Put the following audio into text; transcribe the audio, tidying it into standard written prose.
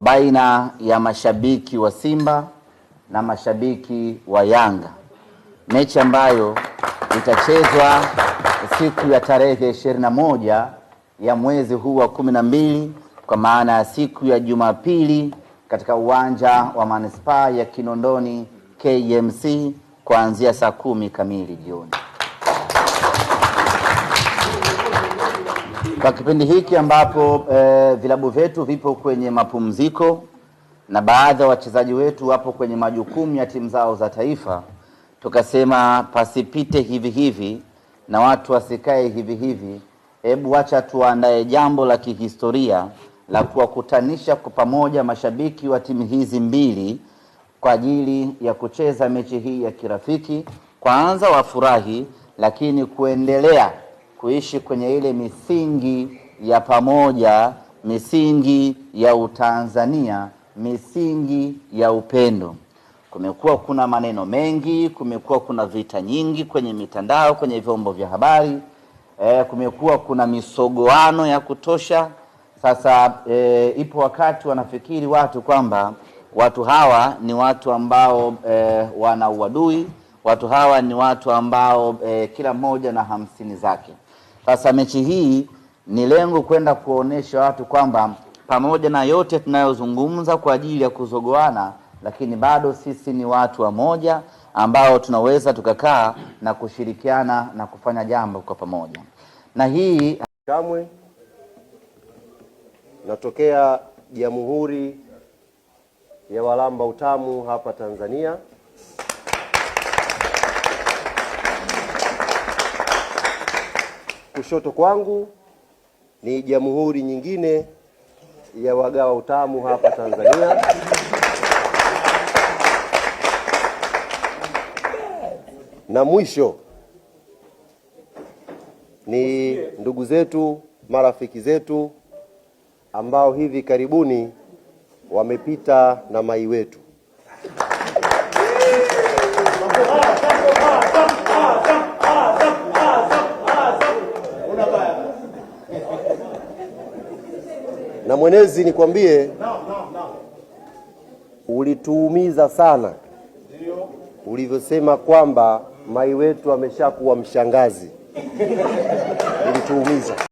baina ya mashabiki wa Simba na mashabiki wa Yanga, mechi ambayo itachezwa siku ya tarehe 21 ya mwezi huu wa 12, kwa maana ya siku ya Jumapili, katika uwanja wa Manispaa ya Kinondoni KMC kuanzia saa 10 kamili jioni. Kwa kipindi hiki ambapo vilabu vyetu vipo kwenye mapumziko na baadhi ya wachezaji wetu wapo kwenye majukumu ya timu zao za taifa, tukasema pasipite hivi hivi na watu wasikae hivi hivi. Hebu acha tuandae jambo la kihistoria la kuwakutanisha kwa pamoja mashabiki wa timu hizi mbili kwa ajili ya kucheza mechi hii ya kirafiki. Kwanza wafurahi, lakini kuendelea kuishi kwenye ile misingi ya pamoja, misingi ya Utanzania, misingi ya upendo. Kumekuwa kuna maneno mengi, kumekuwa kuna vita nyingi kwenye mitandao, kwenye vyombo vya habari, kumekuwa kuna misogoano ya kutosha. Sasa ipo wakati wanafikiri watu kwamba watu hawa ni watu ambao wana uadui, watu hawa ni watu ambao kila mmoja na 50 zake. Sasa mechi hii ni lengo kwenda kuonesha watu kwamba pamoja na yote tunayozungumza kwa ajili ya kuzogoana, lakini bado sisi ni watu wa moja ambao tunaweza tukakaa na kushirikiana na kufanya jambo kwa pamoja. Na hii Kamwe natokea Jamhuri ya Walamba Utamu hapa Tanzania. Kushoto kwangu ni jamhuri nyingine ya Wagawa Utamu hapa Tanzania. Na mwisho ni ndugu zetu, marafiki zetu ambao hivi karibuni wamepita na mai wetu. Na mwenezi nikwambie, ulituumiza sana ulivyosema kwamba mai wetu ameshakuwa mshangazi. Ulituumiza.